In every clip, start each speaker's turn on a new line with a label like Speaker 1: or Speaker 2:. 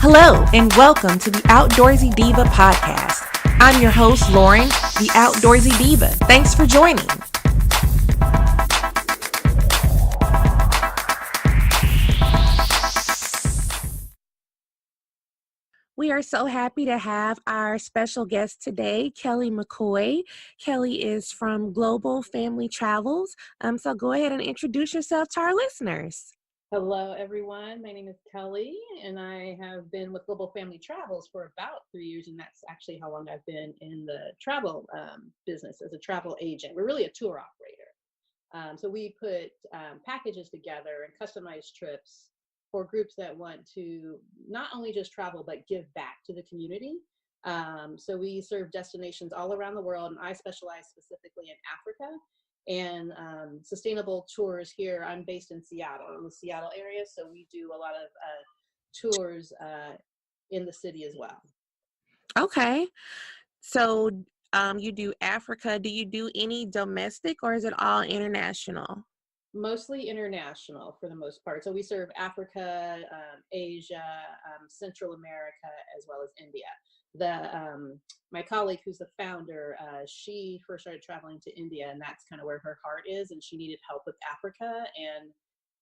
Speaker 1: Hello, and welcome to the Outdoorsy Diva podcast. I'm your host, Lauren, the Outdoorsy Diva. Thanks for joining. We are so happy to have our special guest today, Kelly McCoy. Kelly is from Global Family Travels. So go ahead and introduce yourself to our listeners.
Speaker 2: Hello, everyone. My name is Kelly, and I have been with Global Family Travels for about 3 years, and that's actually how long I've been in the travel business as a travel agent. We're really a tour operator. So we put packages together and customize trips for groups that want to not only just travel, but give back to the community. So we serve destinations all around the world, and I specialize specifically in Africa. And sustainable tours here. I'm based in Seattle, in the Seattle area, so we do a lot of tours in the city as well.
Speaker 1: Okay. So you do Africa. Do you do any domestic or is it all international?
Speaker 2: Mostly international for the most part. So we serve Africa, Asia, Central America, as well as India. My colleague who's the founder, she first started traveling to India, and that's kind of where her heart is, and she needed help with Africa, and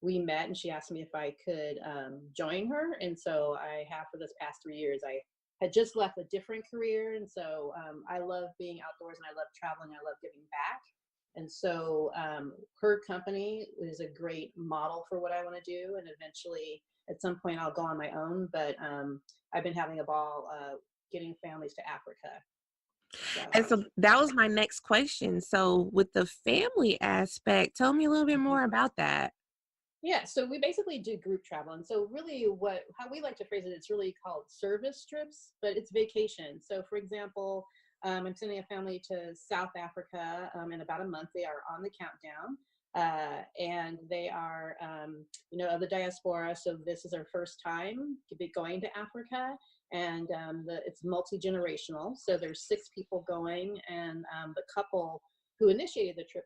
Speaker 2: we met, and she asked me if I could join her, and so I have for this past 3 years. I had just left a different career, and so I love being outdoors, and I love traveling, I love giving back. And so her company is a great model for what I want to do. And eventually, at some point, I'll go on my own. But I've been having a ball getting families to Africa.
Speaker 1: And so that was my next question. So with the family aspect, tell me a little bit more about that.
Speaker 2: Yeah, so we basically do group travel. And so really how we like to phrase it, it's really called service trips, but it's vacation. So for example, I'm sending a family to South Africa in about a month. They are on the countdown, and they are, of the diaspora. So this is their first time to be going to Africa, and it's multi-generational. So there's 6 people going, and the couple who initiated the trip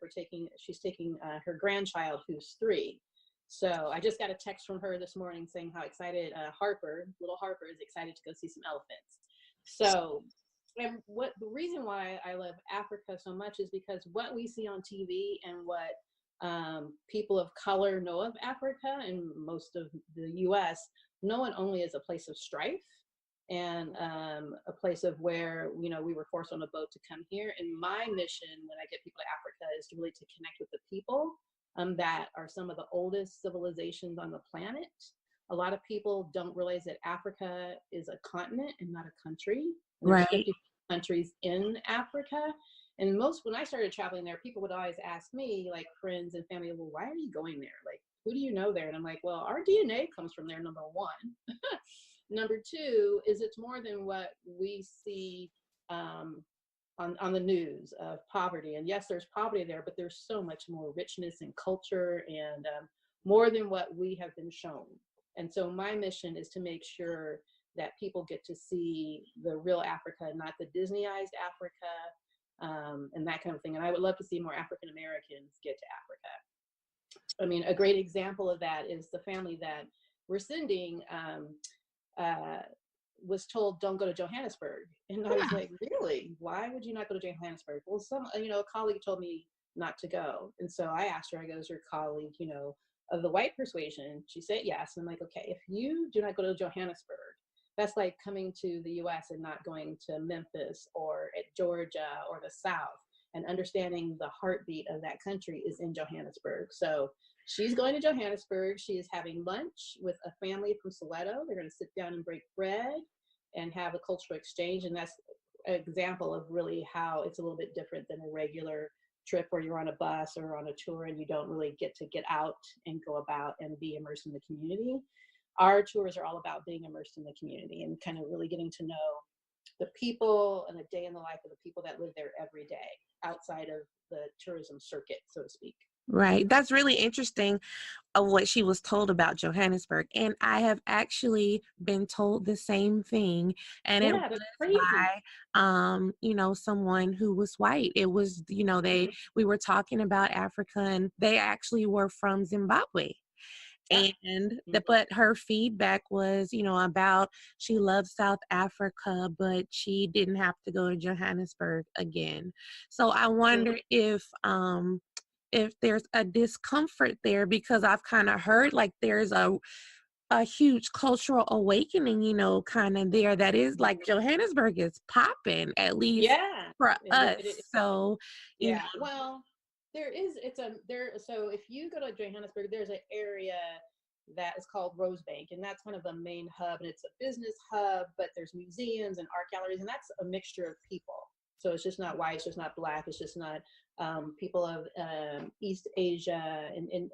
Speaker 2: she's taking her grandchild who's 3. So I just got a text from her this morning saying how excited little Harper is excited to go see some elephants. So. And the reason why I love Africa so much is because what we see on TV and what people of color know of Africa and most of the U.S. know it only as a place of strife and a place of where, we were forced on a boat to come here. And my mission when I get people to Africa is to really to connect with the people that are some of the oldest civilizations on the planet. A lot of people don't realize that Africa is a continent and not a country. There's
Speaker 1: Right.
Speaker 2: 50 countries in Africa. And when I started traveling there, people would always ask me, like friends and family, well, why are you going there? Like, who do you know there? And I'm like, well, our DNA comes from there, number one. Number two is it's more than what we see on the news of poverty. And yes, there's poverty there, but there's so much more richness and culture and more than what we have been shown. And so my mission is to make sure that people get to see the real Africa, not the Disneyized Africa, and that kind of thing. And I would love to see more African Americans get to Africa. I mean, a great example of that is the family that we're sending was told, don't go to Johannesburg. And I was like, really? Why would you not go to Johannesburg? Well, a colleague told me not to go. And so I asked her, I go, is your colleague, of the white persuasion? She said yes. And I'm like, okay, if you do not go to Johannesburg, that's like coming to the US and not going to Memphis or at Georgia or the South, and understanding the heartbeat of that country is in Johannesburg. So she's going to Johannesburg. She is having lunch with a family from Soweto. They're going to sit down and break bread and have a cultural exchange. And that's an example of really how it's a little bit different than a regular trip where you're on a bus or on a tour and you don't really get to get out and go about and be immersed in the community. Our tours are all about being immersed in the community and kind of really getting to know the people and a day in the life of the people that live there every day outside of the tourism circuit, so to speak.
Speaker 1: Right. That's really interesting of what she was told about Johannesburg. And I have actually been told the same thing. And it
Speaker 2: Yeah,
Speaker 1: was
Speaker 2: that's crazy.
Speaker 1: by, someone who was white. It was, we were talking about Africa and they actually were from Zimbabwe.
Speaker 2: Yeah.
Speaker 1: And
Speaker 2: Mhm.
Speaker 1: but her feedback was, about she loves South Africa, but she didn't have to go to Johannesburg again. So I
Speaker 2: Mhm.
Speaker 1: wonder if there's a discomfort there, because I've kind of heard like there's a huge cultural awakening, kind of there, that is like Johannesburg is popping, at least
Speaker 2: Yeah.
Speaker 1: for
Speaker 2: It
Speaker 1: us. So, you know,
Speaker 2: Yeah, well, so if you go to Johannesburg, there's an area that is called Rosebank, and that's kind of the main hub, and it's a business hub, but there's museums and art galleries, and that's a mixture of people. So it's just not white, it's just not black, it's just not people of East Asia and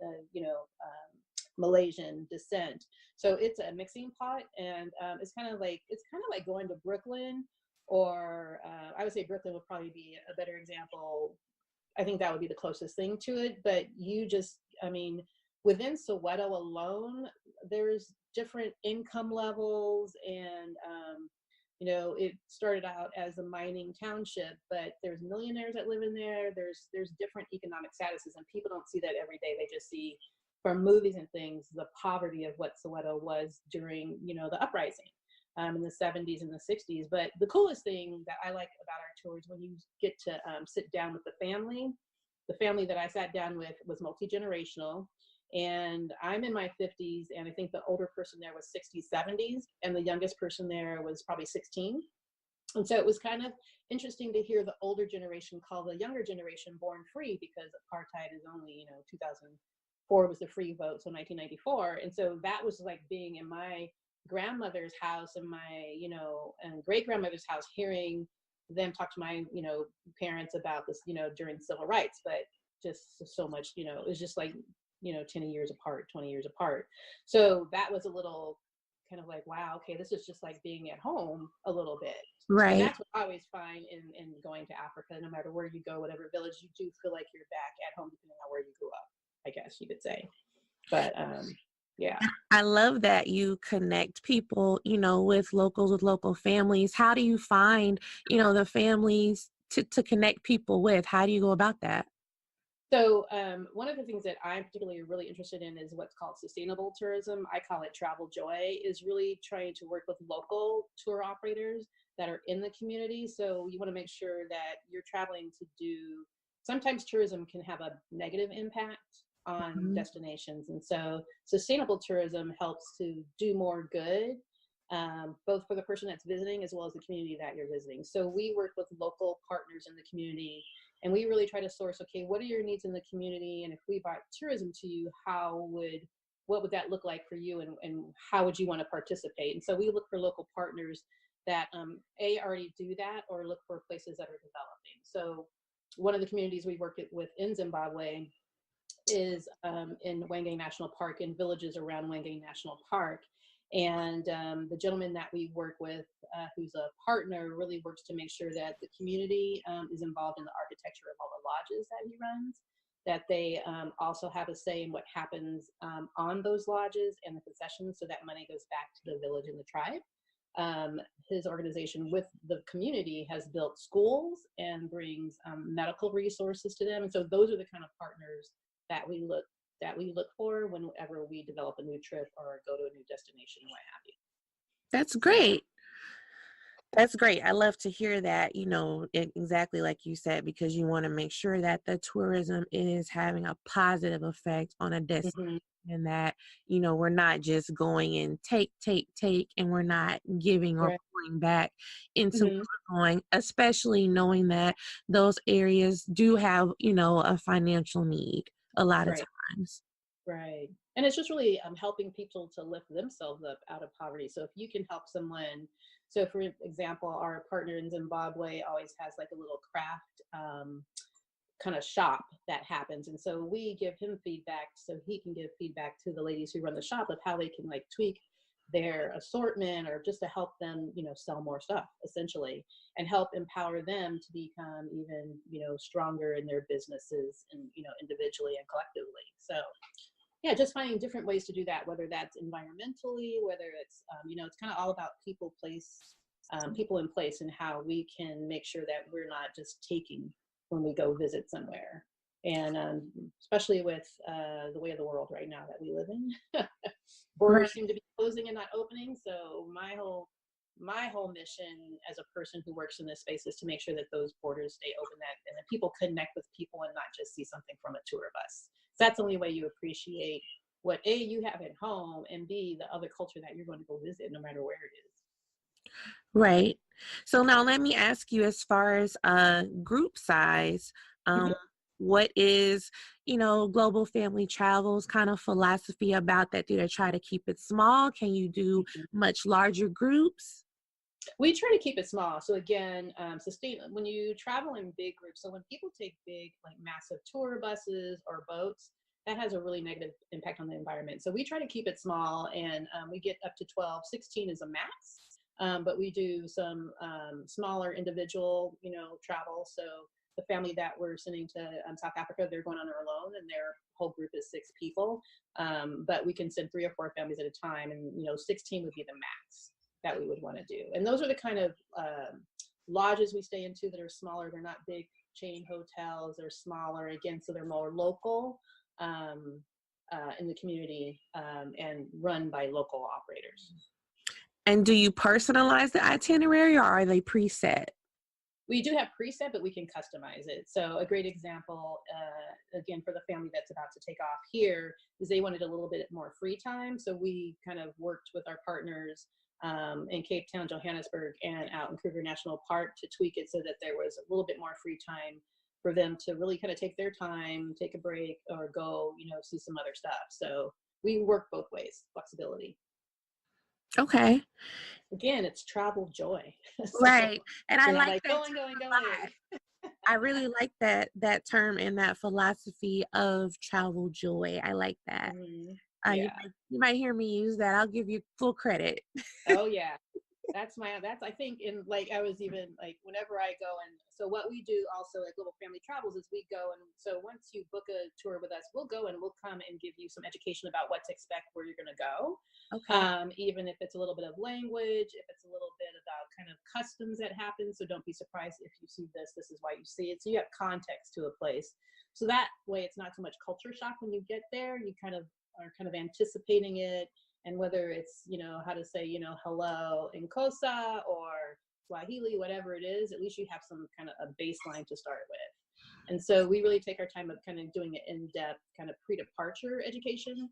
Speaker 2: Malaysian descent. So it's a mixing pot, and it's kind of like going to Brooklyn, or I would say Brooklyn would probably be a better example. I think that would be the closest thing to it. But I mean, within Soweto alone, there's different income levels, and it started out as a mining township, but there's millionaires that live in there. There's different economic statuses, and people don't see that every day. They just see from movies and things the poverty of what Soweto was during the uprising in the 70s and the 60s. But the coolest thing that I like about our tours, when you get to sit down with the family that I sat down with was multi-generational, and I'm in my 50s, and I think the older person there was 60s, 70s, and the youngest person there was probably 16. And so it was kind of interesting to hear the older generation call the younger generation born free, because apartheid is only 2004 was the free vote, so 1994. And so that was like being in my grandmother's house and my and great grandmother's house, hearing them talk to my parents about this during civil rights. But just so much, it was just like 10 years apart, 20 years apart. So that was a little kind of like, wow, okay, this is just like being at home a little bit. And
Speaker 1: right.
Speaker 2: that's what I always find in going to Africa. No matter where you go, whatever village, you do feel like you're back at home, depending on where you grew up, I guess you could say. But yeah.
Speaker 1: I love that you connect people, with local families. How do you find, the families to connect people with? How do you go about that?
Speaker 2: So one of the things that I'm particularly really interested in is what's called sustainable tourism. I call it travel joy, is really trying to work with local tour operators that are in the community. So you want to make sure that you're traveling to do, sometimes tourism can have a negative impact on
Speaker 1: Mhm.
Speaker 2: destinations. And so sustainable tourism helps to do more good, both for the person that's visiting as well as the community that you're visiting. So we work with local partners in the community, and we really try to source, okay, what are your needs in the community? And if we brought tourism to you, what would that look like for you, and how would you want to participate? And so we look for local partners that already do that, or look for places that are developing. So one of the communities we work with in Zimbabwe is in Wangang National Park, in villages around Wangang National Park. And the gentleman that we work with, who's a partner, really works to make sure that the community is involved in the architecture of all the lodges that he runs, that they also have a say in what happens on those lodges and the concessions, so that money goes back to the village and the tribe. His organization with the community has built schools and brings medical resources to them. And so those are the kind of partners that we look for whenever we develop a new trip or go to a new destination and what have you.
Speaker 1: That's
Speaker 2: So
Speaker 1: great. That's great. I love to hear that, exactly like you said, because you want to make sure that the tourism is having a positive effect on a destination,
Speaker 2: mhm,
Speaker 1: and that, we're not just going and take, and we're not giving or
Speaker 2: right.
Speaker 1: pouring back into
Speaker 2: Mhm,
Speaker 1: where we're going, especially knowing that those areas do have, a financial need a lot of
Speaker 2: right.
Speaker 1: times.
Speaker 2: Right. And it's just really helping people to lift themselves up out of poverty. So if you can help someone, so for example, our partner in Zimbabwe always has like a little craft kind of shop that happens. And so we give him feedback so he can give feedback to the ladies who run the shop of how they can like tweak their assortment, or just to help them, sell more stuff essentially, and help empower them to become even, stronger in their businesses, and, individually and collectively. So yeah, just finding different ways to do that, whether that's environmentally, whether it's, it's kind of all about people in place, and how we can make sure that we're not just taking when we go visit somewhere. And especially with the way of the world right now that we live in,
Speaker 1: Right.
Speaker 2: borders seem to be closing and not opening. So my whole mission as a person who works in this space is to make sure that those borders stay open, that people connect with people and not just see something from a tour bus. So that's the only way you appreciate what A, you have at home, and B, the other culture that you're going to go visit, no matter where it is.
Speaker 1: Right. So now let me ask you, as far as group size, um,
Speaker 2: Mhm.
Speaker 1: what is, Global Family Travels kind of philosophy about that? Do they try to keep it small? Can you do much larger groups?
Speaker 2: We try to keep it small. So again, sustain when you travel in big groups. So when people take big, like massive tour buses or boats, that has a really negative impact on the environment. So we try to keep it small, and we get up to 12. 16 is a max, but we do some smaller individual, travel. So the family that we're sending to South Africa, they're going on their own, and their whole group is 6 people. But we can send 3 or 4 families at a time, and 16 would be the max that we would want to do. And those are the kind of lodges we stay into that are smaller. They're not big chain hotels. They're smaller, again, so they're more local, in the community, and run by local operators.
Speaker 1: And do you personalize the itinerary, or are they preset?
Speaker 2: We do have preset, but we can customize it. So a great example, again, for the family that's about to take off here, is they wanted a little bit more free time. So we kind of worked with our partners in Cape Town, Johannesburg, and out in Kruger National Park to tweak it so that there was a little bit more free time for them to really kind of take their time, take a break, or go, see some other stuff. So we work both ways, flexibility.
Speaker 1: Okay.
Speaker 2: Again, it's travel joy. So
Speaker 1: Right. And I
Speaker 2: you're not
Speaker 1: like
Speaker 2: like
Speaker 1: that
Speaker 2: going,
Speaker 1: term
Speaker 2: going,
Speaker 1: a lot.
Speaker 2: going.
Speaker 1: I really like that term and that philosophy of travel joy. I like that.
Speaker 2: Mhm.
Speaker 1: You
Speaker 2: Yeah.
Speaker 1: might hear me use that. I'll give you full credit.
Speaker 2: Oh yeah. That's I think in like I was even like whenever I go, and so what we do also at Global Family Travels is we go, and so once you book a tour with us, we'll go and we'll come and give you some education about what to expect, where you're going to go.
Speaker 1: Okay.
Speaker 2: Even if it's a little bit of language, if it's a little bit about kind of customs that happen. So don't be surprised if you see this is why you see it. So you have context to a place. So that way it's not so much culture shock when you get there. You kind of are kind of anticipating it, and whether it's how to say hello in Kosa or Swahili, whatever it is, at least you have some kind of a baseline to start with. And so we really take our time of kind of doing an in-depth kind of pre-departure education,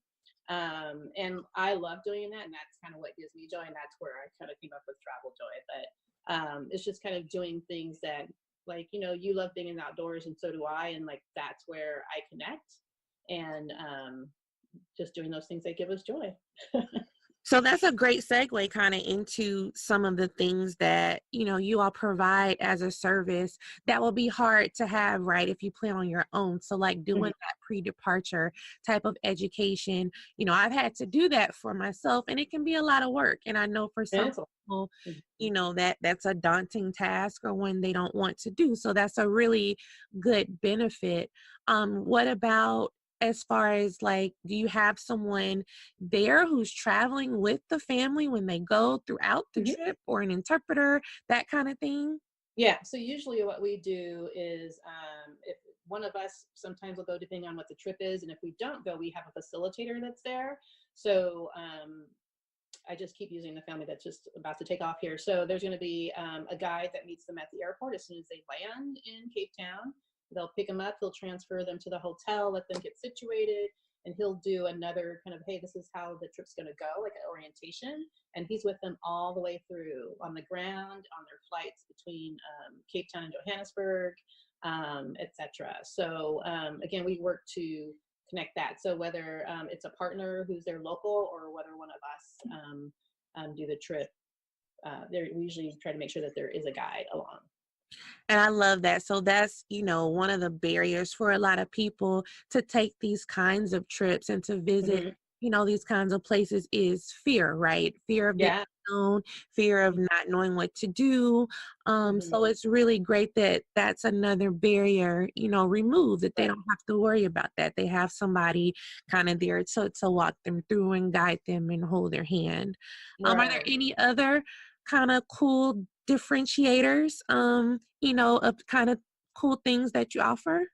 Speaker 2: and I love doing that, and that's kind of what gives me joy, and that's where I kind of came up with travel joy. But it's just kind of doing things that, like, you love being in the outdoors, and so do I, and like that's where I connect, and just doing those things that give us joy.
Speaker 1: So that's a great segue kind of into some of the things that, you all provide as a service that will be hard to have, right, if you plan on your own. So like doing
Speaker 2: Mhm.
Speaker 1: that pre-departure type of education, I've had to do that for myself, and it can be a lot of work. And I know for some
Speaker 2: And it's
Speaker 1: people,
Speaker 2: Mhm.
Speaker 1: that's a daunting task or one they don't want to do. So that's a really good benefit. What about, as far as like, do you have someone there who's traveling with the family when they go throughout the
Speaker 2: Mhm.
Speaker 1: trip, or an interpreter, that kind of thing?
Speaker 2: Yeah. So usually what we do is, if one of us sometimes will go depending on what the trip is, and if we don't go, we have a facilitator that's there. So I just keep using the family that's just about to take off here. So there's going to be a guide that meets them at the airport as soon as they land in Cape Town. They'll pick them up, he'll transfer them to the hotel, let them get situated, and he'll do another kind of, hey, this is how the trip's going to go, like an orientation. And he's with them all the way through on the ground, on their flights between Cape Town and Johannesburg, etc. So again, we work to connect that. So whether it's a partner who's their local, or whether one of us do the trip, we usually try to make sure that there is a guide along.
Speaker 1: And I love that. So that's, one of the barriers for a lot of people to take these kinds of trips and to visit,
Speaker 2: Hmm.
Speaker 1: these kinds of places, is fear, right? Fear of the
Speaker 2: Yeah.
Speaker 1: unknown, fear of not knowing what to do.
Speaker 2: Hmm.
Speaker 1: So it's really great that that's another barrier, removed, that they
Speaker 2: Right.
Speaker 1: don't have to worry about that. They have somebody kind of there to walk them through and guide them and hold their hand. Are there
Speaker 2: Right.
Speaker 1: any other kind of cool differentiators, of kind of cool things that you offer?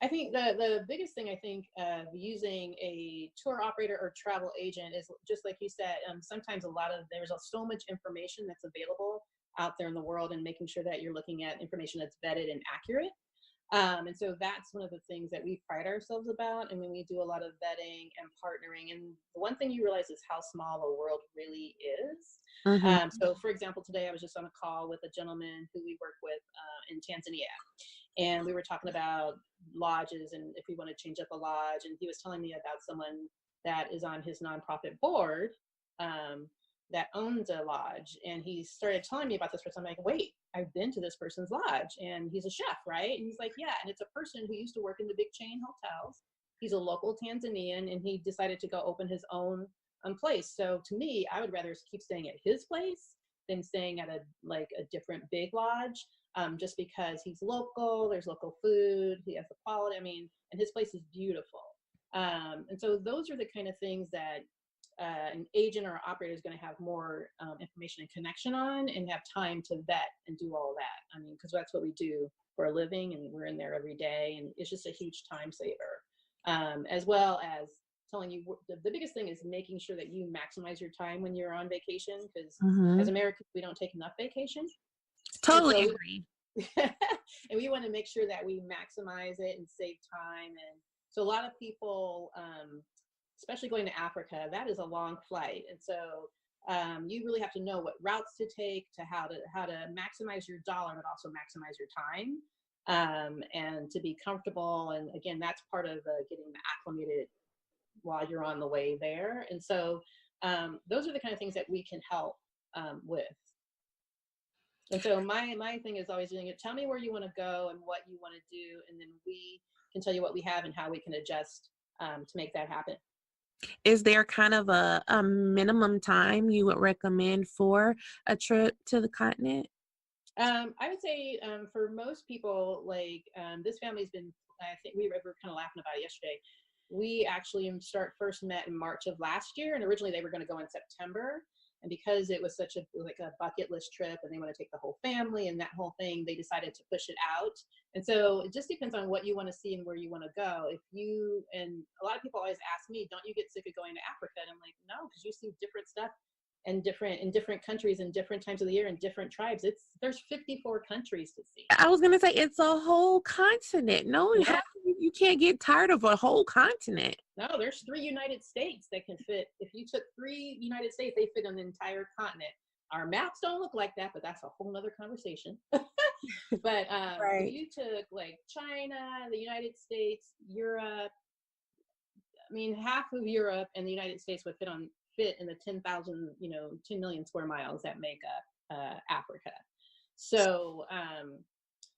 Speaker 2: I think the biggest thing I think of using a tour operator or travel agent is just like you said. Sometimes there's so much information that's available out there in the world, and making sure that you're looking at information that's vetted and accurate. And so that's one of the things that we pride ourselves about. And when we do a lot of vetting and partnering, and the one thing you realize is how small the world really is.
Speaker 1: Mm-hmm.
Speaker 2: So, for example, today I was just on a call with a gentleman who we work with in Tanzania, and we were talking about lodges and if we want to change up a lodge. And he was telling me about someone that is on his nonprofit board um, that owns a lodge. And he started telling me about this person. I'm like, wait, I've been to this person's lodge, and he's a chef, right? And he's like, yeah. And it's a person who used to work in the big chain hotels. He's a local Tanzanian, and he decided to go open his own place. So to me, I would rather keep staying at his place than staying at a different big lodge. Just because he's local, there's local food, he has the quality. I mean, and his place is beautiful. And so those are the kind of things that an agent or operator is going to have more information and connection on, and have time to vet and do all that. I mean, because that's what we do for a living, and we're in there every day, and it's just a huge time saver. As well as telling you, the biggest thing is making sure that you maximize your time when you're on vacation, because
Speaker 1: Mm-hmm.
Speaker 2: as Americans, we don't take enough vacation. And
Speaker 1: Totally
Speaker 2: so
Speaker 1: agree.
Speaker 2: and we want to make sure that we maximize it and save time. And so a lot of people, especially going to Africa, that is a long flight. And so you really have to know what routes to take, to how to maximize your dollar, but also maximize your time, and to be comfortable. And again, that's part of getting acclimated while you're on the way there. And so those are the kind of things that we can help with. And so my thing is always doing it. Tell me where you want to go and what you want to do, and then we can tell you what we have and how we can adjust to make that happen.
Speaker 1: Is there kind of a minimum time you would recommend for a trip to the continent?
Speaker 2: I would say for most people, like this family's been, I think we were kind of laughing about it yesterday. We actually first met in March of last year, and originally they were going to go in September. And because it was such a bucket list trip, and they want to take the whole family and that whole thing, they decided to push it out. And so it just depends on what you want to see and where you want to go. And a lot of people always ask me, don't you get sick of going to Africa? And I'm like, no, because you see different stuff and in different countries and different times of the year and different tribes. There's 54 countries to see.
Speaker 1: I was gonna say it's a whole continent. No,
Speaker 2: Yeah.
Speaker 1: you can't get tired of a whole continent.
Speaker 2: No, there's 3 United States that can fit. If you took 3 United States, they fit an entire continent. Our maps don't look like that, but that's a whole nother conversation. But if
Speaker 1: Right.
Speaker 2: you took like China, the United States, Europe, I mean, half of Europe and the United States would fit in the 10,000, 10 million square miles that make up Africa. So,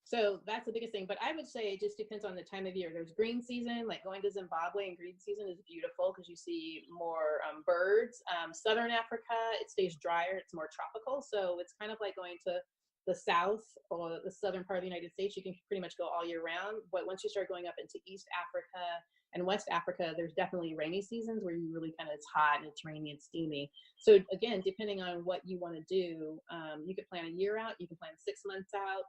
Speaker 2: so that's the biggest thing. But I would say it just depends on the time of year. There's green season, like going to Zimbabwe, and green season is beautiful because you see more birds. Southern Africa, it stays drier, it's more tropical. So it's kind of like going to the south or the southern part of the United States. You can pretty much go all year round. But once you start going up into East Africa and West Africa, there's definitely rainy seasons where you really it's hot and it's rainy and steamy. So again, depending on what you want to do, you could plan a year out, you can plan 6 months out.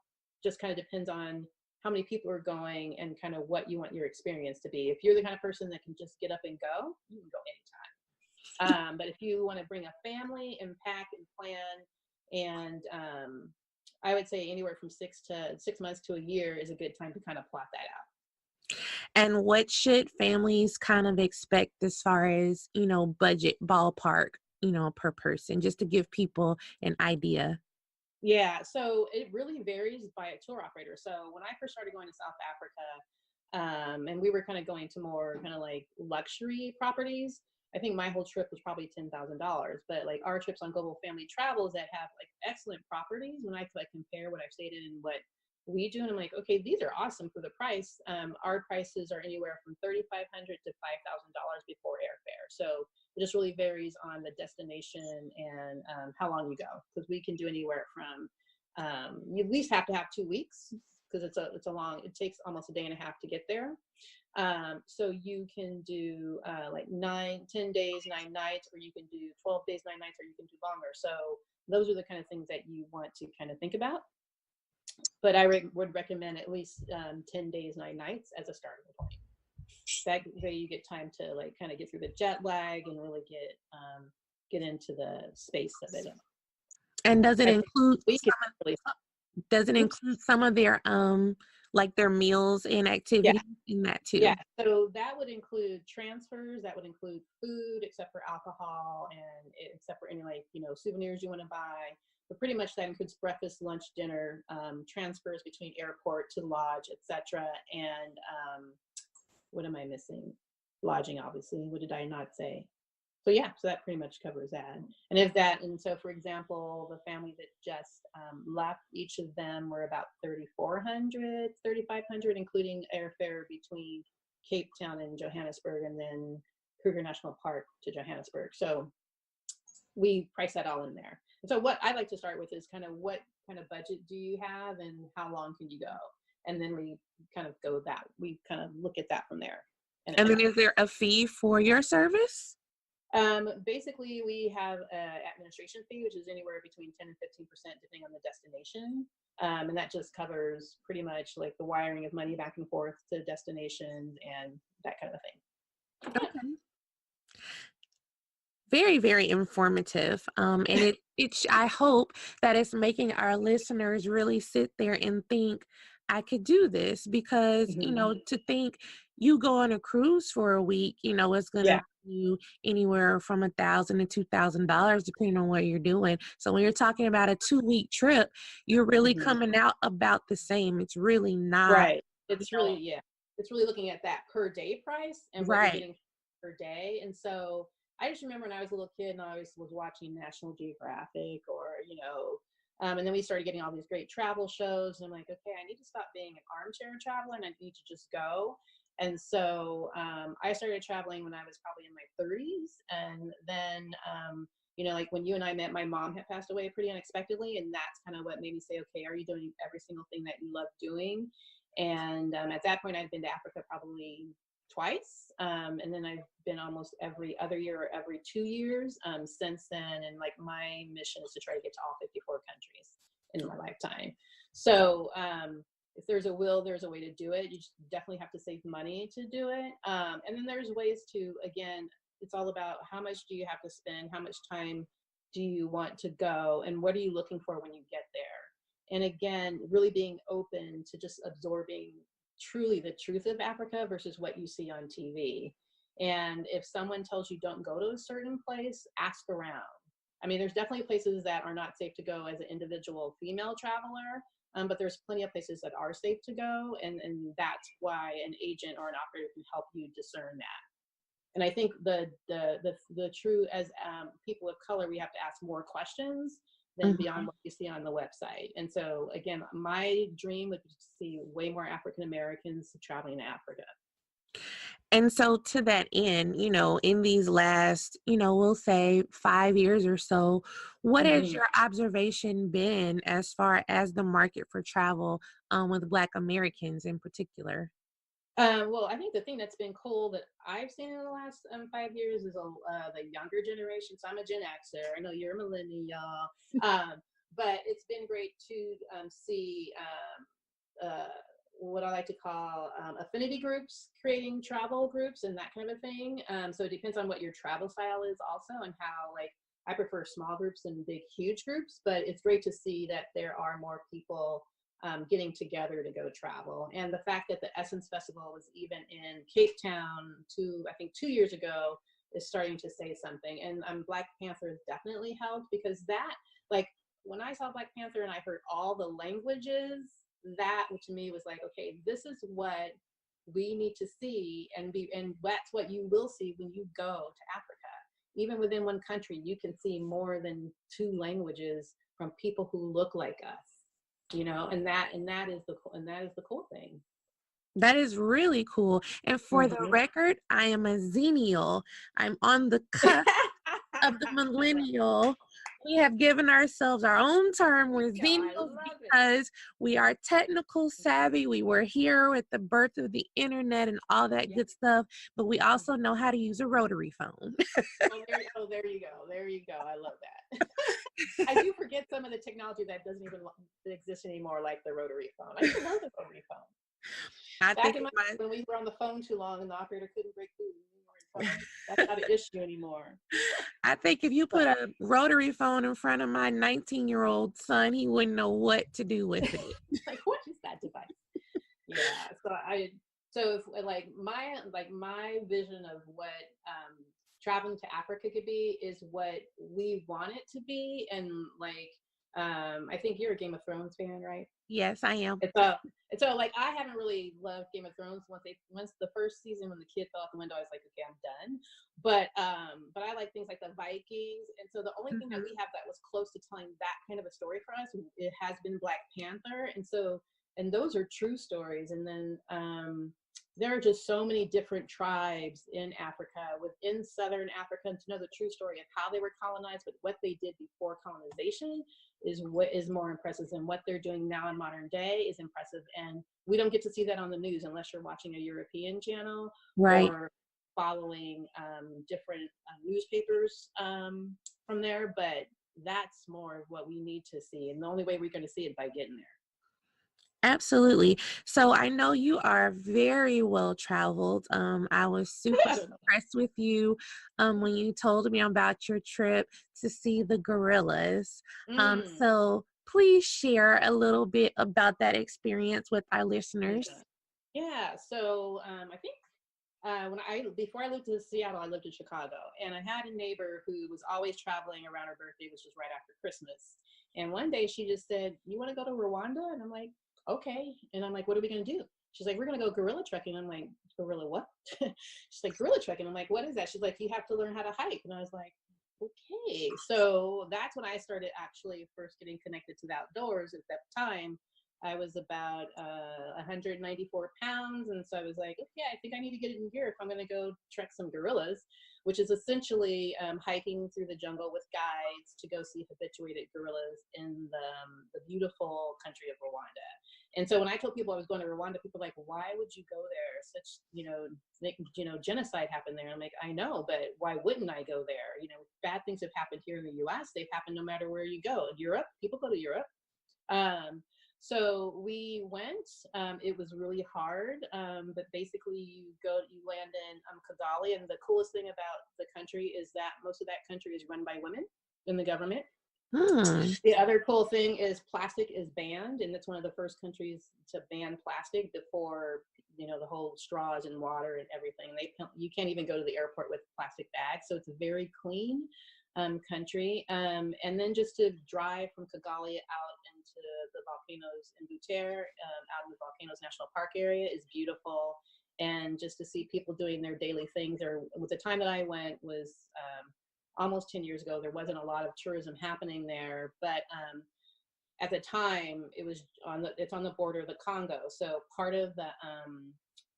Speaker 2: Just kind of depends on how many people are going and kind of what you want your experience to be. If you're the kind of person that can just get up and go, you can go anytime. But if you want to bring a family and pack and plan, and I would say anywhere from 6 months to a year is a good time to kind of plot that out.
Speaker 1: And what should families kind of expect as far as, budget ballpark, per person, just to give people an idea?
Speaker 2: Yeah, so it really varies by a tour operator. So when I first started going to South Africa, and we were kind of going to more kind of like luxury properties, I think my whole trip was probably $10,000. But like our trips on Global Family Travels that have like excellent properties, when I compare what I've stayed in and what we do, and I'm like, okay, these are awesome for the price. Our prices are anywhere from $3,500 to $5,000 before airfare. So it just really varies on the destination and how long you go, because we can do anywhere from you at least have to have 2 weeks, because it takes almost a day and a half to get there. So you can do like 10 days, 9 nights, or you can do 12 days, 9 nights, or you can do longer. So those are the kind of things that you want to kind of think about. but would recommend at least 10 days, 9 nights as a starting point. That way you get time to like kind of get through the jet lag and really get into the space of it.
Speaker 1: And does it
Speaker 2: I think
Speaker 1: include
Speaker 2: we can really, oops.
Speaker 1: some of their like their meals and
Speaker 2: Yeah.
Speaker 1: activities in that too?
Speaker 2: Yeah, so that would include transfers, that would include food, except for alcohol and except for any like, souvenirs you want to buy. But pretty much that includes breakfast, lunch, dinner, transfers between airport to lodge, etc. And what am I missing? Lodging, obviously. What did I not say? So yeah, so that pretty much covers that. And so for example, the family that just left, each of them were about 3,400, 3,500, including airfare between Cape Town and Johannesburg, and then Kruger National Park to Johannesburg. So we price that all in there. And so what I like to start with is kind of what kind of budget do you have and how long can you go? And then we kind of look at that from there.
Speaker 1: And then is there a fee for your service?
Speaker 2: Basically, we have an administration fee, which is anywhere between 10 and 15%, depending on the destination. And that just covers pretty much like the wiring of money back and forth to destinations and that kind of thing. Yeah.
Speaker 1: Okay. Very, very informative. And I hope that it's making our listeners really sit there and think, I could do this, because, to think you go on a cruise for a week, it's going to you anywhere from $1,000 to $2,000, depending on what you're doing. So when you're talking about a 2-week trip, you're really coming out about the same. It's really not.
Speaker 2: Right. It's really looking at that per day price and what you're getting per day. And so I just remember when I was a little kid and I always was watching National Geographic and then we started getting all these great travel shows. And I'm like, okay, I need to stop being an armchair traveler and I need to just go. And so I started traveling when I was probably in my 30s. And then, like when you and I met, my mom had passed away pretty unexpectedly. And that's kind of what made me say, okay, are you doing every single thing that you love doing? And at that point, I'd been to Africa probably twice. And then I've been almost every other year or every 2 years since then. And like my mission is to try to get to all 54 countries in my lifetime. So if there's a will, there's a way to do it. You just definitely have to save money to do it. And then there's ways to, again, it's all about how much do you have to spend? How much time do you want to go? And what are you looking for when you get there? And again, really being open to just absorbing truly the truth of Africa versus what you see on TV. And if someone tells you don't go to a certain place, ask around. I mean, there's definitely places that are not safe to go as an individual female traveler, but there's plenty of places that are safe to go. And that's why an agent or an operator can help you discern that. And I think the true, as people of color, we have to ask more questions than beyond what you see on the website. And so again, my dream would be to see way more African Americans traveling to Africa.
Speaker 1: And so to that end, in these last, we'll say 5 years or so, what has your observation been as far as the market for travel with Black Americans in particular?
Speaker 2: Well, I think the thing that's been cool that I've seen in the last 5 years is the younger generation. So I'm a Gen Xer. I know you're a millennial, but it's been great to see what I like to call affinity groups, creating travel groups and that kind of thing. So it depends on what your travel style is also, and how, like, I prefer small groups and big, huge groups, but it's great to see that there are more people getting together to go travel. And the fact that the Essence Festival was even in Cape Town I think 2 years ago is starting to say something. And Black Panther definitely helped, because that, like, when I saw Black Panther and I heard all the languages, that to me was like, okay, this is what we need to see, and that's what you will see when you go to Africa. Even within one country, you can see more than 2 languages from people who look like us, and that is the cool thing.
Speaker 1: That is really cool. And for the record, I am a Xennial. I'm on the cusp of the millennial We have given ourselves our own term with
Speaker 2: Yeah, I
Speaker 1: Xenials
Speaker 2: love it.
Speaker 1: because we are technical
Speaker 2: Mhm.
Speaker 1: savvy. We were here with the birth of the internet and all that
Speaker 2: Yeah.
Speaker 1: good stuff, but we also
Speaker 2: Mhm.
Speaker 1: know how to use a rotary phone.
Speaker 2: There you go. There you go. I love that. I do forget some of the technology that doesn't even exist anymore, like the rotary phone. I used to love the rotary phone.
Speaker 1: I
Speaker 2: Back
Speaker 1: think
Speaker 2: in
Speaker 1: of
Speaker 2: my
Speaker 1: my
Speaker 2: when we were on the phone too long and the operator couldn't break through, we were in trouble. That's not an issue anymore.
Speaker 1: I think if you put
Speaker 2: So
Speaker 1: a rotary phone in front of my 19-year-old son, he wouldn't know what to do with it.
Speaker 2: like, what is that device? Yeah. So if like my vision of what traveling to Africa could be is what we want it to be, and like I think you're a Game of Thrones fan, right?
Speaker 1: Yes, I am.
Speaker 2: And so like I haven't really loved Game of Thrones once the first season when the kid fell out the window, I was like, okay, I'm done. But I like things like the Vikings. And so the only thing that
Speaker 1: Mhm.
Speaker 2: we have that was close to telling that kind of a story for us, it has been Black Panther. And those are true stories. And then there are just so many different tribes in Africa, within Southern Africa, and to know the true story of how they were colonized, but what they did before colonization is what is more impressive, and what they're doing now in modern day is impressive. And we don't get to see that on the news unless you're watching a European channel
Speaker 1: Right.
Speaker 2: or following different newspapers from there. But that's more of what we need to see. And the only way we're going to see it by getting there.
Speaker 1: Absolutely. So I know you are very well traveled. I was super
Speaker 2: I don't know.
Speaker 1: impressed with you when you told me about your trip to see the gorillas.
Speaker 2: Mm,
Speaker 1: So please share a little bit about that experience with our
Speaker 2: yeah.
Speaker 1: listeners.
Speaker 2: Yeah. So I think when I before I moved to Seattle, I lived in Chicago, and I had a neighbor who was always traveling around her birthday, which was right after Christmas. And one day she just said, "You want to go to Rwanda?" And I'm like, "Okay." And I'm like, "What are we gonna do?" She's like, "We're gonna go gorilla trekking." I'm like, "Gorilla what?" She's like, "Gorilla trekking." I'm like, "What is that?" She's like, "You have to learn how to hike." And I was like, "Okay." So that's when I started actually first getting connected to the outdoors. At that time, I was about 194 pounds. And so I was like, okay, I think I need to get in gear if I'm going to go trek some gorillas, which is essentially hiking through the jungle with guides to go see habituated gorillas in the beautiful country of Rwanda. And so when I told people I was going to Rwanda, people were like, why would you go there? Such, genocide happened there. I'm like, I know, but why wouldn't I go there? Bad things have happened here in the US. They've happened no matter where you go. Europe, people go to Europe. Um, so we went. It was really hard, but basically you land in Kigali, and the coolest thing about the country is that most of that country is run by women in the government.
Speaker 1: Hmm.
Speaker 2: The other cool thing is plastic is banned, and it's one of the first countries to ban plastic before the whole straws and water and everything. You can't even go to the airport with plastic bags, so it's a very clean country. And then just to drive from Kigali out into the volcanoes in Butere, out in the Volcanoes National Park area, is beautiful. And just to see people doing their daily things. Or with the time that I went was almost 10 years ago. There wasn't a lot of tourism happening there, but at the time it's on the border of the Congo. So part of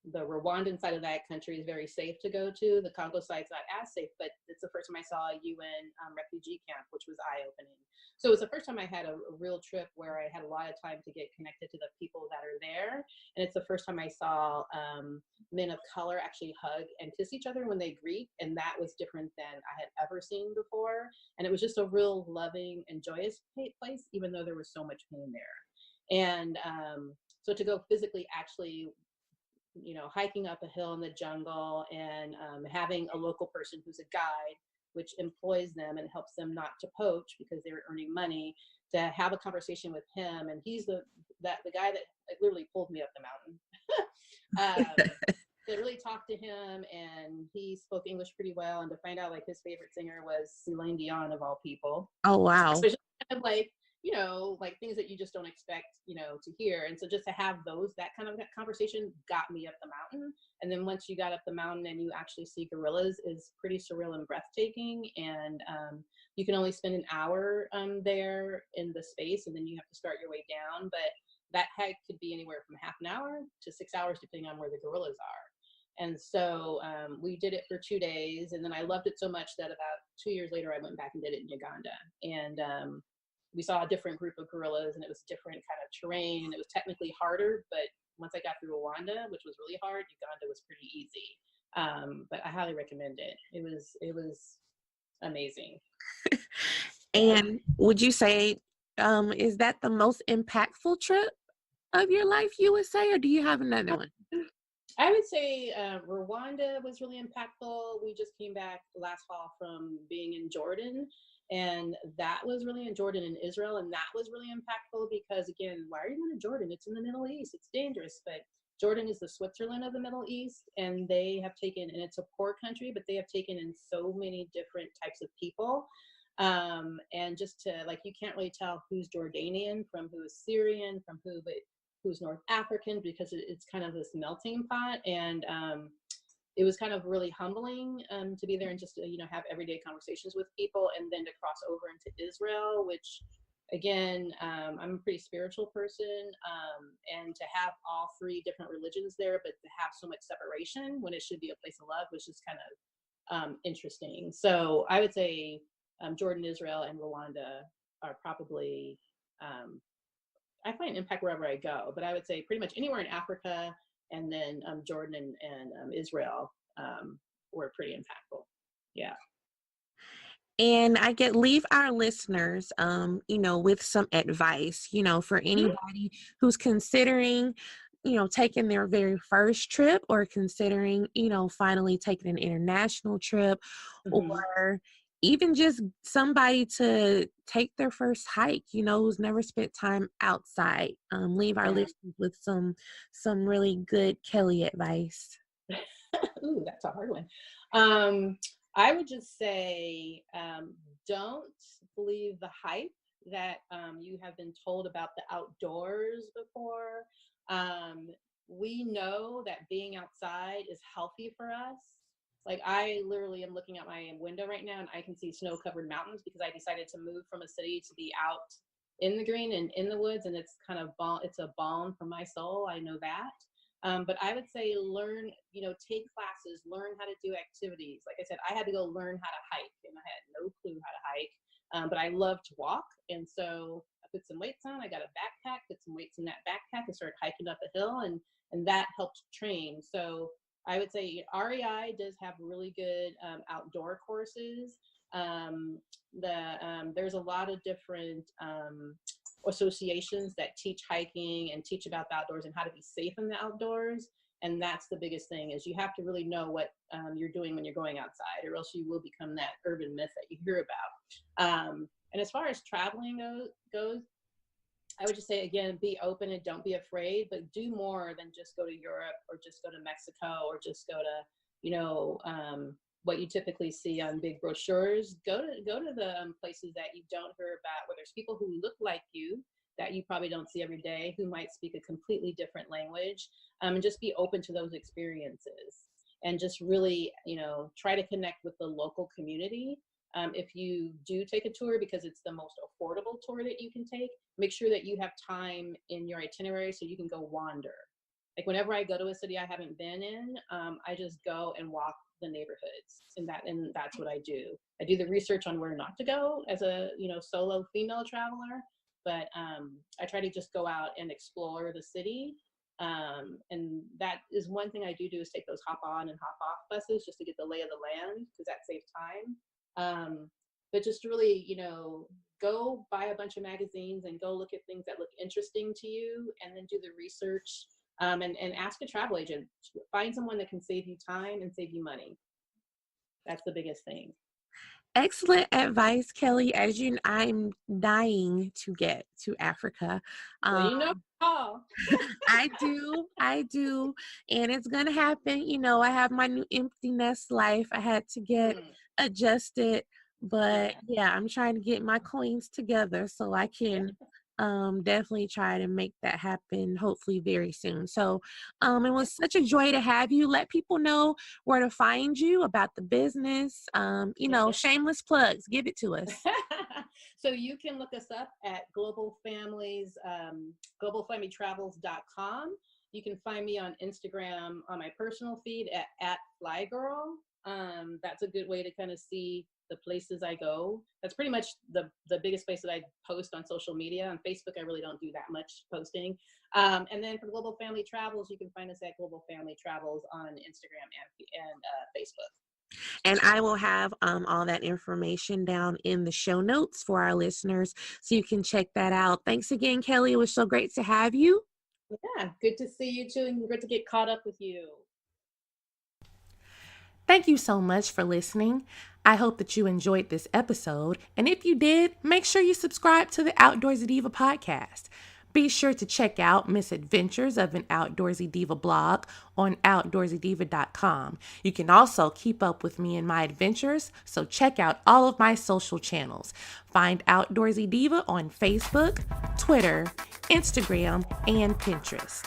Speaker 2: the Rwandan side of that country is very safe to go to. The Congo side's not as safe, but it's the first time I saw a UN refugee camp, which was eye-opening. So it was the first time I had a real trip where I had a lot of time to get connected to the people that are there. And it's the first time I saw men of color actually hug and kiss each other when they greet. And that was different than I had ever seen before. And it was just a real loving and joyous place, even though there was so much pain there. And so to go physically actually hiking up a hill in the jungle, and having a local person who's a guide, which employs them and helps them not to poach because they were earning money, to have a conversation with him. And he's the guy that literally pulled me up the mountain. To really talk to him, and he spoke English pretty well, and to find out like his favorite singer was Celine Dion, of all people.
Speaker 1: Oh,
Speaker 2: So
Speaker 1: wow.
Speaker 2: it's just kind of like, like things that you just don't expect, to hear. And so just to have that kind of conversation got me up the mountain. And then once you got up the mountain and you actually see gorillas, is pretty surreal and breathtaking. And you can only spend an hour there in the space, and then you have to start your way down. But that hike could be anywhere from half an hour to 6 hours, depending on where the gorillas are. And so we did it for 2 days, and then I loved it so much that about 2 years later, I went back and did it in Uganda. And we saw a different group of gorillas, and it was different kind of terrain, and it was technically harder. But once I got through Rwanda, which was really hard, Uganda was pretty easy. But I highly recommend it. It was amazing. Yeah.
Speaker 1: And would you say, is that the most impactful trip of your life, you would say, or do you have another one?
Speaker 2: I would say Rwanda was really impactful. We just came back last fall from being in Jordan, and that was really in Jordan and Israel, and that was really impactful because, again, why are you going to Jordan? It's in the Middle East. It's dangerous, but Jordan is the Switzerland of the Middle East, and they have taken, and it's a poor country, but they have taken in so many different types of people. And just to, like, you can't really tell who's Jordanian from who is Syrian from who, but who's North African, because it's kind of this melting pot. And it was kind of really humbling to be there and just to, have everyday conversations with people, and then to cross over into Israel, which, again, I'm a pretty spiritual person, and to have all three different religions there, but to have so much separation when it should be a place of love was just kind of interesting. So I would say Jordan, Israel, and Rwanda are probably, I find impact wherever I go, but I would say pretty much anywhere in Africa, and then Jordan and Israel were pretty impactful. Yeah.
Speaker 1: And I get leave our listeners, with some advice, for
Speaker 2: Mhm.
Speaker 1: anybody who's considering, taking their very first trip, or considering, finally taking an international trip,
Speaker 2: Mhm.
Speaker 1: or even just somebody to take their first hike, who's never spent time outside. Leave our
Speaker 2: Yeah.
Speaker 1: listeners with some really good Kelly advice.
Speaker 2: Ooh, that's a hard one. Um, I would just say, don't believe the hype that you have been told about the outdoors before. Um, we know that being outside is healthy for us. Like, I literally am looking out my window right now, and I can see snow-covered mountains because I decided to move from a city to be out in the green and in the woods, and it's kind of it's a balm for my soul. I know that. But I would say learn, take classes, learn how to do activities. Like I said, I had to go learn how to hike, and I had no clue how to hike. But I love to walk. And so I put some weights on. I got a backpack, put some weights in that backpack, and started hiking up a hill. And that helped train. So I would say REI does have really good outdoor courses. There's a lot of different associations that teach hiking and teach about the outdoors and how to be safe in the outdoors. And that's the biggest thing, is you have to really know what you're doing when you're going outside, or else you will become that urban myth that you hear about. And as far as traveling goes, I would just say, again, be open and don't be afraid, but do more than just go to Europe or just go to Mexico or just go to, what you typically see on big brochures. Go to the places that you don't hear about, where there's people who look like you that you probably don't see every day, who might speak a completely different language, and just be open to those experiences, and just really, try to connect with the local community. If you do take a tour, because it's the most affordable tour that you can take, make sure that you have time in your itinerary so you can go wander. Like, whenever I go to a city I haven't been in, I just go and walk the neighborhoods, and that's what I do. I do the research on where not to go as a solo female traveler, but I try to just go out and explore the city. And that is one thing I do is take those hop on and hop off buses just to get the lay of the land, because that saves time. But just really, go buy a bunch of magazines and go look at things that look interesting to you, and then do the research, and ask a travel agent. Find someone that can save you time and save you money. That's the biggest thing.
Speaker 1: Excellent advice, Kelly. I'm dying to get to Africa.
Speaker 2: Well,
Speaker 1: Um,
Speaker 2: Paul.
Speaker 1: I do, and it's gonna happen. I have my new empty nest life. I had to get
Speaker 2: Mm,
Speaker 1: adjusted, but
Speaker 2: yeah.
Speaker 1: yeah, I'm trying to get my coins together so I can definitely try to make that happen, hopefully very soon. So it was such a joy to have you. Let people know where to find you, about the business. Shameless plugs. Give it to us.
Speaker 2: So you can look us up at globalfamilies, globalfamilytravels.com. You can find me on Instagram on my personal feed at @flygirl. That's a good way to kind of see the places I go. That's pretty much the biggest place that I post on social media. On Facebook, I really don't do that much posting. And then for Global Family Travels, you can find us at Global Family Travels on Instagram and Facebook.
Speaker 1: And I will have all that information down in the show notes for our listeners so you can check that out. Thanks again, Kelly. It was so great to have you.
Speaker 2: Yeah, good to see you too, and good to get caught up with you.
Speaker 1: Thank you so much for listening. I hope that you enjoyed this episode. And if you did, make sure you subscribe to the Outdoorsy Diva podcast. Be sure to check out Misadventures of an Outdoorsy Diva blog on outdoorsydiva.com. You can also keep up with me and my adventures, so check out all of my social channels. Find Outdoorsy Diva on Facebook, Twitter, Instagram, and Pinterest.